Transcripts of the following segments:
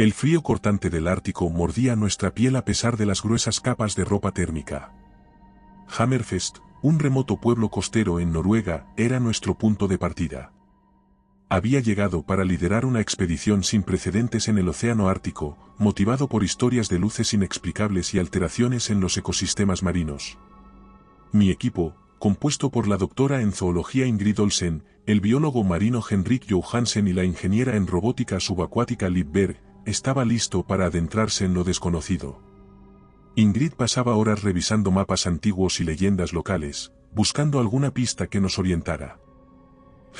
El frío cortante del Ártico mordía nuestra piel a pesar de las gruesas capas de ropa térmica. Hammerfest, un remoto pueblo costero en Noruega, era nuestro punto de partida. Había llegado para liderar una expedición sin precedentes en el océano Ártico, motivado por historias de luces inexplicables y alteraciones en los ecosistemas marinos. Mi equipo, compuesto por la doctora en zoología Ingrid Olsen, el biólogo marino Henrik Johansen y la ingeniera en robótica subacuática Liv Berg, estaba listo para adentrarse en lo desconocido. Ingrid pasaba horas revisando mapas antiguos y leyendas locales, buscando alguna pista que nos orientara.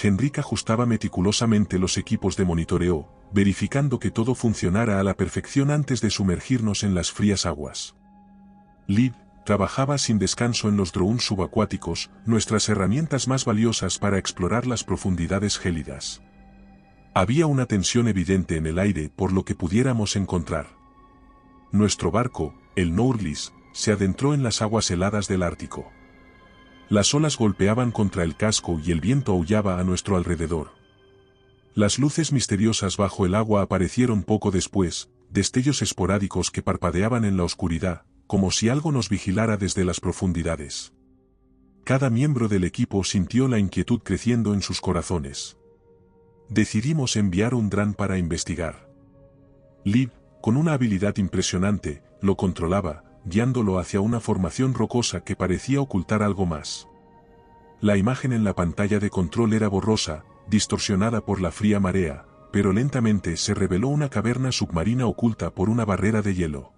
Henrik ajustaba meticulosamente los equipos de monitoreo, verificando que todo funcionara a la perfección antes de sumergirnos en las frías aguas. Liv trabajaba sin descanso en los drones subacuáticos, nuestras herramientas más valiosas para explorar las profundidades gélidas. Había una tensión evidente en el aire por lo que pudiéramos encontrar. Nuestro barco, el Norlis, se adentró en las aguas heladas del Ártico. Las olas golpeaban contra el casco y el viento aullaba a nuestro alrededor. Las luces misteriosas bajo el agua aparecieron poco después, destellos esporádicos que parpadeaban en la oscuridad, como si algo nos vigilara desde las profundidades. Cada miembro del equipo sintió la inquietud creciendo en sus corazones. Decidimos enviar un dron para investigar. Liv, con una habilidad impresionante, lo controlaba, guiándolo hacia una formación rocosa que parecía ocultar algo más. La imagen en la pantalla de control era borrosa, distorsionada por la fría marea, pero lentamente se reveló una caverna submarina oculta por una barrera de hielo.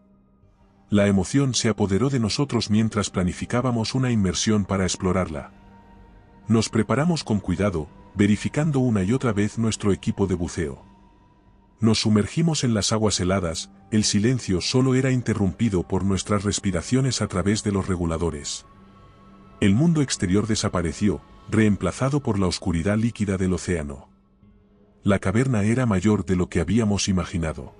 La emoción se apoderó de nosotros mientras planificábamos una inmersión para explorarla. Nos preparamos con cuidado, verificando una y otra vez nuestro equipo de buceo. Nos sumergimos en las aguas heladas, el silencio solo era interrumpido por nuestras respiraciones a través de los reguladores. El mundo exterior desapareció, reemplazado por la oscuridad líquida del océano. La caverna era mayor de lo que habíamos imaginado.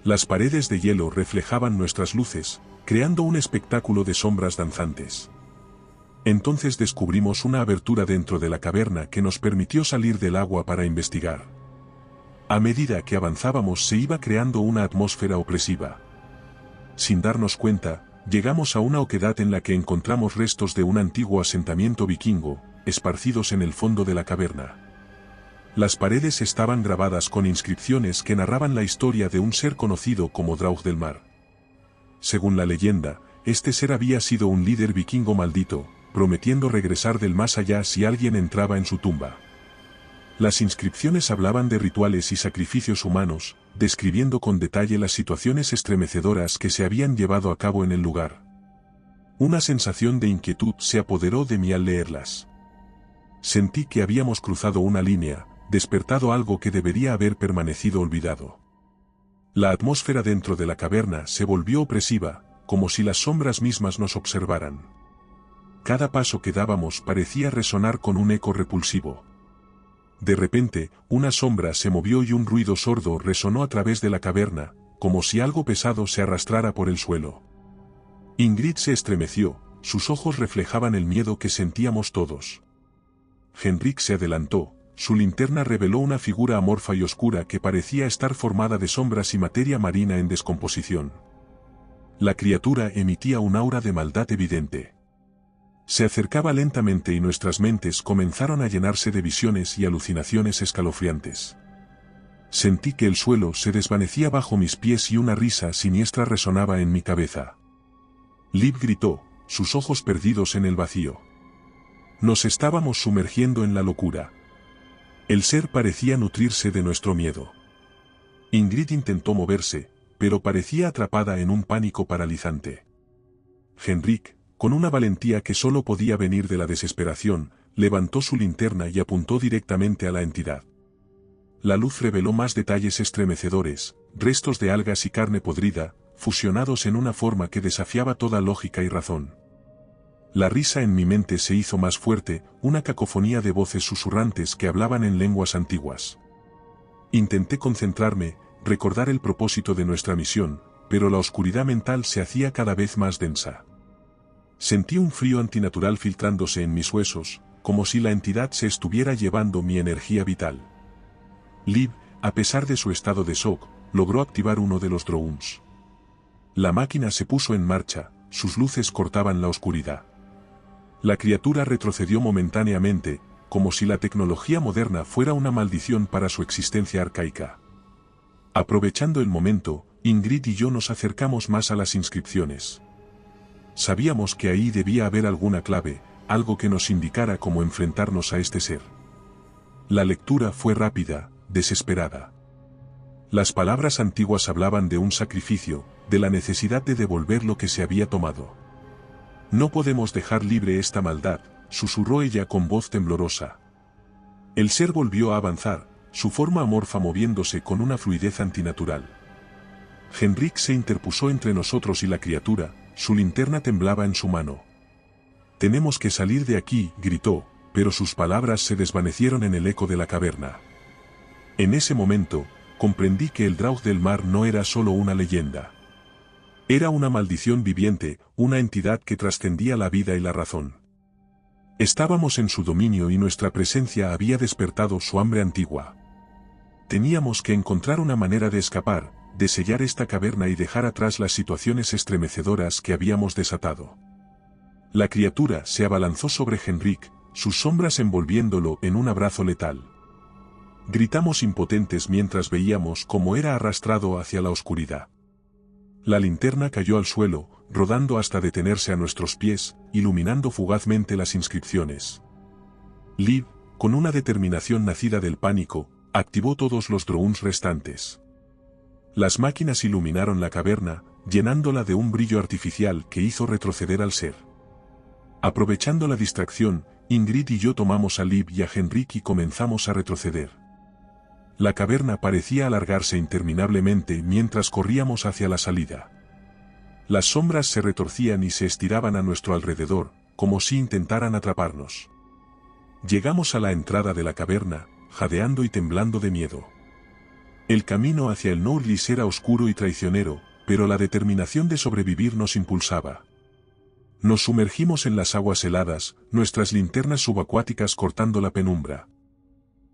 Las paredes de hielo reflejaban nuestras luces, creando un espectáculo de sombras danzantes. Entonces descubrimos una abertura dentro de la caverna que nos permitió salir del agua para investigar. A medida que avanzábamos se iba creando una atmósfera opresiva. Sin darnos cuenta, llegamos a una oquedad en la que encontramos restos de un antiguo asentamiento vikingo, esparcidos en el fondo de la caverna. Las paredes estaban grabadas con inscripciones que narraban la historia de un ser conocido como Draug del Mar. Según la leyenda, este ser había sido un líder vikingo maldito, prometiendo regresar del más allá si alguien entraba en su tumba. Las inscripciones hablaban de rituales y sacrificios humanos, describiendo con detalle las situaciones estremecedoras que se habían llevado a cabo en el lugar. Una sensación de inquietud se apoderó de mí al leerlas. Sentí que habíamos cruzado una línea, despertado algo que debería haber permanecido olvidado. La atmósfera dentro de la caverna se volvió opresiva, como si las sombras mismas nos observaran. Cada paso que dábamos parecía resonar con un eco repulsivo. De repente, una sombra se movió y un ruido sordo resonó a través de la caverna, como si algo pesado se arrastrara por el suelo. Ingrid se estremeció, sus ojos reflejaban el miedo que sentíamos todos. Henrik se adelantó, su linterna reveló una figura amorfa y oscura que parecía estar formada de sombras y materia marina en descomposición. La criatura emitía un aura de maldad evidente. Se acercaba lentamente y nuestras mentes comenzaron a llenarse de visiones y alucinaciones escalofriantes. Sentí que el suelo se desvanecía bajo mis pies y una risa siniestra resonaba en mi cabeza. Liv gritó, sus ojos perdidos en el vacío. Nos estábamos sumergiendo en la locura. El ser parecía nutrirse de nuestro miedo. Ingrid intentó moverse, pero parecía atrapada en un pánico paralizante. Henrik, con una valentía que solo podía venir de la desesperación, levantó su linterna y apuntó directamente a la entidad. La luz reveló más detalles estremecedores, restos de algas y carne podrida, fusionados en una forma que desafiaba toda lógica y razón. La risa en mi mente se hizo más fuerte, una cacofonía de voces susurrantes que hablaban en lenguas antiguas. Intenté concentrarme, recordar el propósito de nuestra misión, pero la oscuridad mental se hacía cada vez más densa. Sentí un frío antinatural filtrándose en mis huesos, como si la entidad se estuviera llevando mi energía vital. Liv, a pesar de su estado de shock, logró activar uno de los drones. La máquina se puso en marcha, sus luces cortaban la oscuridad. La criatura retrocedió momentáneamente, como si la tecnología moderna fuera una maldición para su existencia arcaica. Aprovechando el momento, Ingrid y yo nos acercamos más a las inscripciones. Sabíamos que ahí debía haber alguna clave, algo que nos indicara cómo enfrentarnos a este ser. La lectura fue rápida, desesperada. Las palabras antiguas hablaban de un sacrificio, de la necesidad de devolver lo que se había tomado. No podemos dejar libre esta maldad, susurró ella con voz temblorosa. El ser volvió a avanzar, su forma amorfa moviéndose con una fluidez antinatural. Henrik se interpuso entre nosotros y la criatura, su linterna temblaba en su mano. «Tenemos que salir de aquí», gritó, pero sus palabras se desvanecieron en el eco de la caverna. En ese momento, comprendí que el Draug del Mar no era solo una leyenda. Era una maldición viviente, una entidad que trascendía la vida y la razón. Estábamos en su dominio y nuestra presencia había despertado su hambre antigua. Teníamos que encontrar una manera de escapar, de sellar esta caverna y dejar atrás las situaciones estremecedoras que habíamos desatado. La criatura se abalanzó sobre Henrik, sus sombras envolviéndolo en un abrazo letal. Gritamos impotentes mientras veíamos cómo era arrastrado hacia la oscuridad. La linterna cayó al suelo, rodando hasta detenerse a nuestros pies, iluminando fugazmente las inscripciones. Liv, con una determinación nacida del pánico, activó todos los drones restantes. Las máquinas iluminaron la caverna, llenándola de un brillo artificial que hizo retroceder al ser. Aprovechando la distracción, Ingrid y yo tomamos a Liv y a Henrik y comenzamos a retroceder. La caverna parecía alargarse interminablemente mientras corríamos hacia la salida. Las sombras se retorcían y se estiraban a nuestro alrededor, como si intentaran atraparnos. Llegamos a la entrada de la caverna, jadeando y temblando de miedo. El camino hacia el Nordlis era oscuro y traicionero, pero la determinación de sobrevivir nos impulsaba. Nos sumergimos en las aguas heladas, nuestras linternas subacuáticas cortando la penumbra.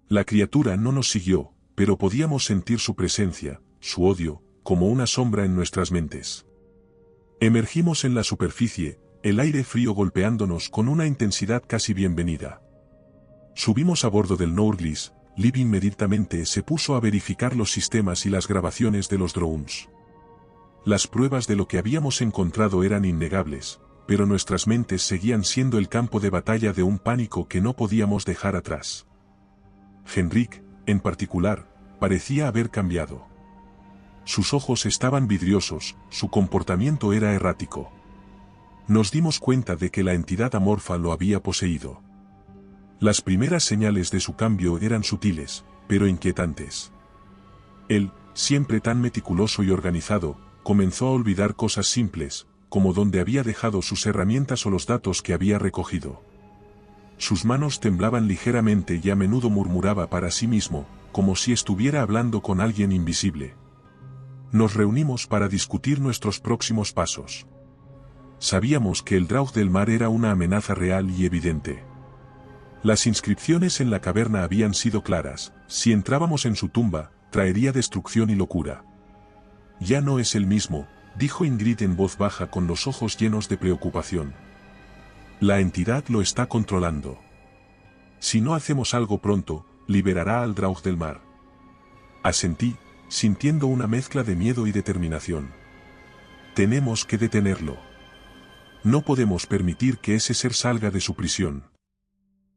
La criatura no nos siguió, pero podíamos sentir su presencia, su odio, como una sombra en nuestras mentes. Emergimos en la superficie, el aire frío golpeándonos con una intensidad casi bienvenida. Subimos a bordo del Nordlis, Liv inmediatamente se puso a verificar los sistemas y las grabaciones de los drones. Las pruebas de lo que habíamos encontrado eran innegables, pero nuestras mentes seguían siendo el campo de batalla de un pánico que no podíamos dejar atrás. Henrik, en particular, parecía haber cambiado. Sus ojos estaban vidriosos, su comportamiento era errático. Nos dimos cuenta de que la entidad amorfa lo había poseído. Las primeras señales de su cambio eran sutiles, pero inquietantes. Él, siempre tan meticuloso y organizado, comenzó a olvidar cosas simples, como dónde había dejado sus herramientas o los datos que había recogido. Sus manos temblaban ligeramente y a menudo murmuraba para sí mismo, como si estuviera hablando con alguien invisible. Nos reunimos para discutir nuestros próximos pasos. Sabíamos que el Draug del Mar era una amenaza real y evidente. Las inscripciones en la caverna habían sido claras: si entrábamos en su tumba, traería destrucción y locura. «Ya no es el mismo», dijo Ingrid en voz baja con los ojos llenos de preocupación. «La entidad lo está controlando. Si no hacemos algo pronto, liberará al Draug del Mar». Asentí, sintiendo una mezcla de miedo y determinación. «Tenemos que detenerlo. No podemos permitir que ese ser salga de su prisión».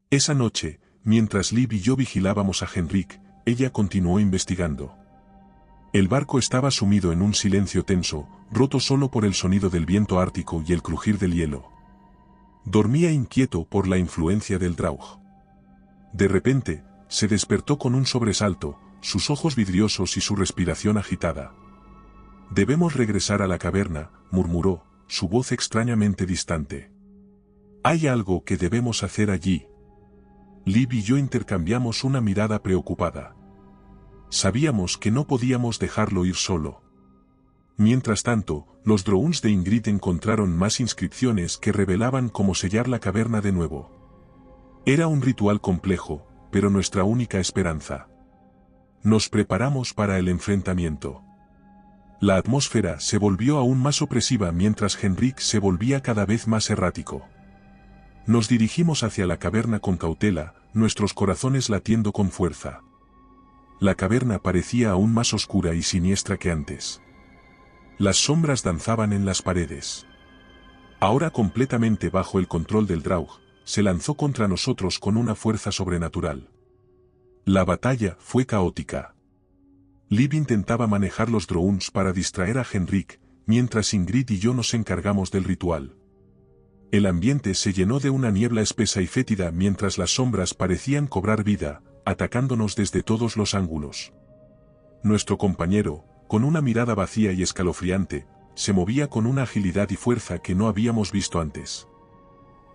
Esa noche, mientras Liv y yo vigilábamos a Henrik, ella continuó investigando. El barco estaba sumido en un silencio tenso, roto solo por el sonido del viento ártico y el crujir del hielo. Dormía inquieto por la influencia del Draug. De repente, se despertó con un sobresalto, sus ojos vidriosos y su respiración agitada. «Debemos regresar a la caverna», murmuró, su voz extrañamente distante. «Hay algo que debemos hacer allí». Liv y yo intercambiamos una mirada preocupada. Sabíamos que no podíamos dejarlo ir solo. Mientras tanto, los drones de Ingrid encontraron más inscripciones que revelaban cómo sellar la caverna de nuevo. Era un ritual complejo, pero nuestra única esperanza. Nos preparamos para el enfrentamiento. La atmósfera se volvió aún más opresiva mientras Henrik se volvía cada vez más errático. Nos dirigimos hacia la caverna con cautela, nuestros corazones latiendo con fuerza. La caverna parecía aún más oscura y siniestra que antes. Las sombras danzaban en las paredes. Ahora completamente bajo el control del Draug, se lanzó contra nosotros con una fuerza sobrenatural. La batalla fue caótica. Liv intentaba manejar los drones para distraer a Henrik, mientras Ingrid y yo nos encargamos del ritual. El ambiente se llenó de una niebla espesa y fétida mientras las sombras parecían cobrar vida, atacándonos desde todos los ángulos. Nuestro compañero, con una mirada vacía y escalofriante, se movía con una agilidad y fuerza que no habíamos visto antes.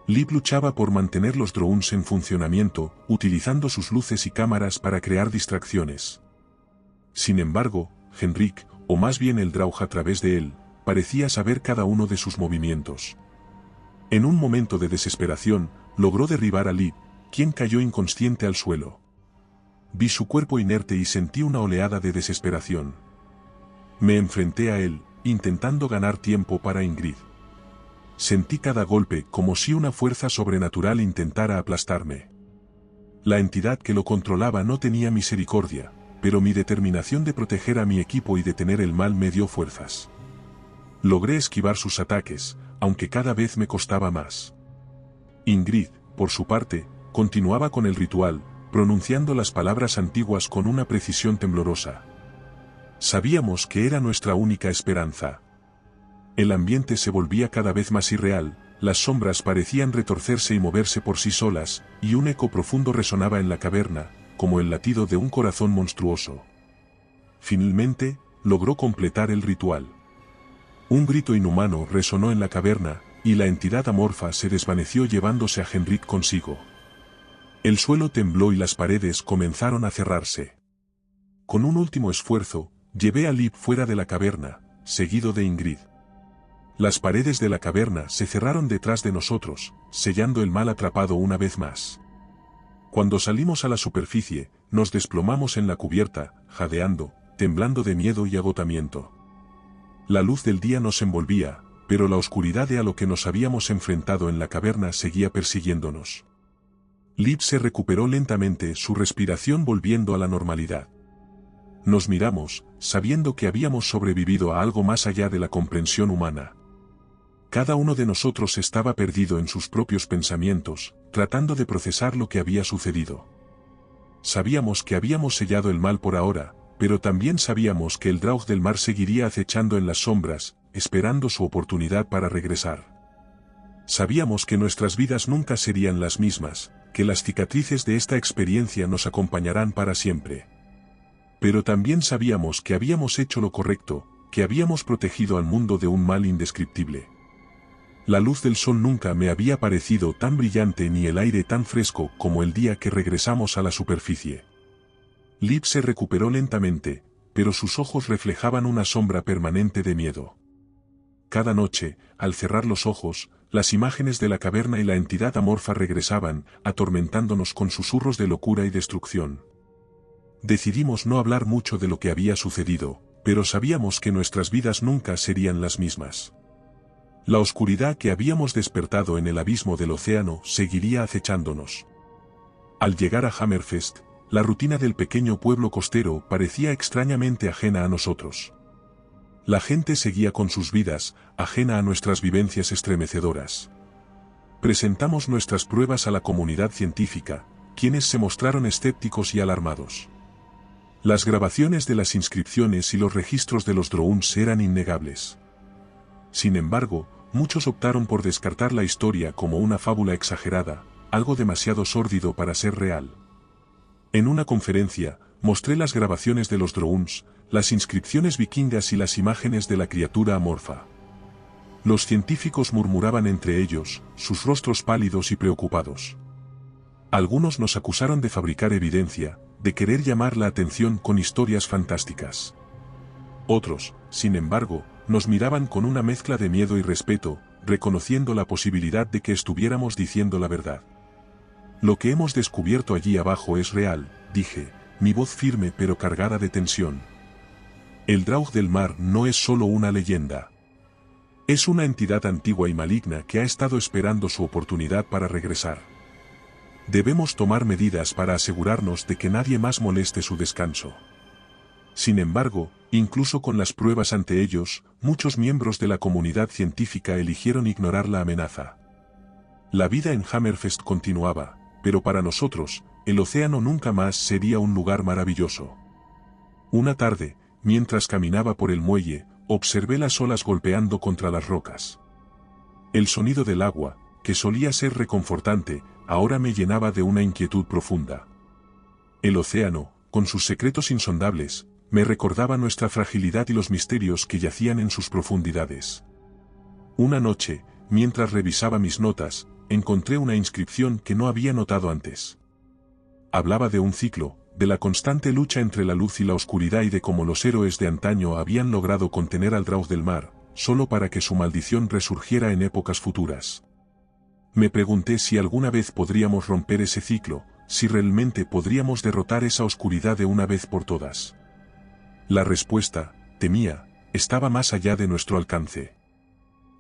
Liv luchaba por mantener los drones en funcionamiento, utilizando sus luces y cámaras para crear distracciones. Sin embargo, Henrik, o más bien el Draug a través de él, parecía saber cada uno de sus movimientos. En un momento de desesperación, logró derribar a Liv, quien cayó inconsciente al suelo. Vi su cuerpo inerte y sentí una oleada de desesperación. Me enfrenté a él, intentando ganar tiempo para Ingrid. Sentí cada golpe como si una fuerza sobrenatural intentara aplastarme. La entidad que lo controlaba no tenía misericordia, pero mi determinación de proteger a mi equipo y detener el mal me dio fuerzas. Logré esquivar sus ataques, aunque cada vez me costaba más. Ingrid, por su parte, continuaba con el ritual, pronunciando las palabras antiguas con una precisión temblorosa. Sabíamos que era nuestra única esperanza. El ambiente se volvía cada vez más irreal, las sombras parecían retorcerse y moverse por sí solas, y un eco profundo resonaba en la caverna, como el latido de un corazón monstruoso. Finalmente, logró completar el ritual. Un grito inhumano resonó en la caverna, y la entidad amorfa se desvaneció llevándose a Henrik consigo. El suelo tembló y las paredes comenzaron a cerrarse. Con un último esfuerzo, llevé a Liv fuera de la caverna, seguido de Ingrid. Las paredes de la caverna se cerraron detrás de nosotros, sellando el mal atrapado una vez más. Cuando salimos a la superficie, nos desplomamos en la cubierta, jadeando, temblando de miedo y agotamiento. La luz del día nos envolvía, pero la oscuridad de a lo que nos habíamos enfrentado en la caverna seguía persiguiéndonos. Liv se recuperó lentamente, su respiración volviendo a la normalidad. Nos miramos, sabiendo que habíamos sobrevivido a algo más allá de la comprensión humana. Cada uno de nosotros estaba perdido en sus propios pensamientos, tratando de procesar lo que había sucedido. Sabíamos que habíamos sellado el mal por ahora, pero también sabíamos que el Draug del mar seguiría acechando en las sombras, esperando su oportunidad para regresar. Sabíamos que nuestras vidas nunca serían las mismas, que las cicatrices de esta experiencia nos acompañarán para siempre. Pero también sabíamos que habíamos hecho lo correcto, que habíamos protegido al mundo de un mal indescriptible. La luz del sol nunca me había parecido tan brillante ni el aire tan fresco como el día que regresamos a la superficie. Liv se recuperó lentamente, pero sus ojos reflejaban una sombra permanente de miedo. Cada noche, al cerrar los ojos, las imágenes de la caverna y la entidad amorfa regresaban, atormentándonos con susurros de locura y destrucción. Decidimos no hablar mucho de lo que había sucedido, pero sabíamos que nuestras vidas nunca serían las mismas. La oscuridad que habíamos despertado en el abismo del océano seguiría acechándonos. Al llegar a Hammerfest, la rutina del pequeño pueblo costero parecía extrañamente ajena a nosotros. La gente seguía con sus vidas, ajena a nuestras vivencias estremecedoras. Presentamos nuestras pruebas a la comunidad científica, quienes se mostraron escépticos y alarmados. Las grabaciones de las inscripciones y los registros de los drones eran innegables. Sin embargo, muchos optaron por descartar la historia como una fábula exagerada, algo demasiado sórdido para ser real. En una conferencia, mostré las grabaciones de los drones, las inscripciones vikingas y las imágenes de la criatura amorfa. Los científicos murmuraban entre ellos, sus rostros pálidos y preocupados. Algunos nos acusaron de fabricar evidencia, de querer llamar la atención con historias fantásticas. Otros, sin embargo, nos miraban con una mezcla de miedo y respeto, reconociendo la posibilidad de que estuviéramos diciendo la verdad. Lo que hemos descubierto allí abajo es real, dije, mi voz firme pero cargada de tensión. El Draug del Mar no es solo una leyenda. Es una entidad antigua y maligna que ha estado esperando su oportunidad para regresar. Debemos tomar medidas para asegurarnos de que nadie más moleste su descanso. Sin embargo, incluso con las pruebas ante ellos, muchos miembros de la comunidad científica eligieron ignorar la amenaza. La vida en Hammerfest continuaba, pero para nosotros, el océano nunca más sería un lugar maravilloso. Una tarde, mientras caminaba por el muelle, observé las olas golpeando contra las rocas. El sonido del agua, que solía ser reconfortante, ahora me llenaba de una inquietud profunda. El océano, con sus secretos insondables, me recordaba nuestra fragilidad y los misterios que yacían en sus profundidades. Una noche, mientras revisaba mis notas, encontré una inscripción que no había notado antes. Hablaba de un ciclo, de la constante lucha entre la luz y la oscuridad y de cómo los héroes de antaño habían logrado contener al Draug del Mar, solo para que su maldición resurgiera en épocas futuras. Me pregunté si alguna vez podríamos romper ese ciclo, si realmente podríamos derrotar esa oscuridad de una vez por todas. La respuesta, temía, estaba más allá de nuestro alcance.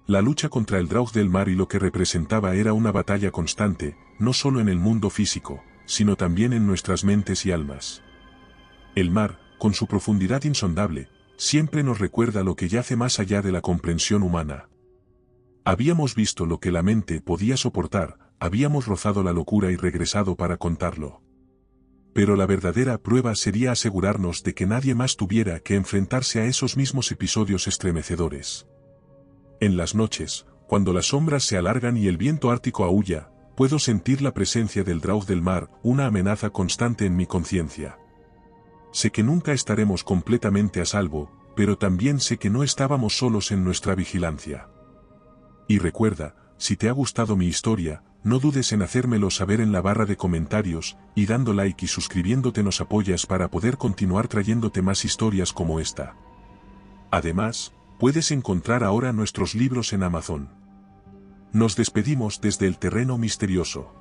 La lucha contra el Draug del Mar y lo que representaba era una batalla constante, no solo en el mundo físico, sino también en nuestras mentes y almas. El mar, con su profundidad insondable, siempre nos recuerda lo que yace más allá de la comprensión humana. Habíamos visto lo que la mente podía soportar, habíamos rozado la locura y regresado para contarlo. Pero la verdadera prueba sería asegurarnos de que nadie más tuviera que enfrentarse a esos mismos episodios estremecedores. En las noches, cuando las sombras se alargan y el viento ártico aúlla, puedo sentir la presencia del Draug del Mar, una amenaza constante en mi conciencia. Sé que nunca estaremos completamente a salvo, pero también sé que no estábamos solos en nuestra vigilancia. Y recuerda, si te ha gustado mi historia, no dudes en hacérmelo saber en la barra de comentarios, y dando like y suscribiéndote nos apoyas para poder continuar trayéndote más historias como esta. Además, puedes encontrar ahora nuestros libros en Amazon. Nos despedimos desde el terreno misterioso.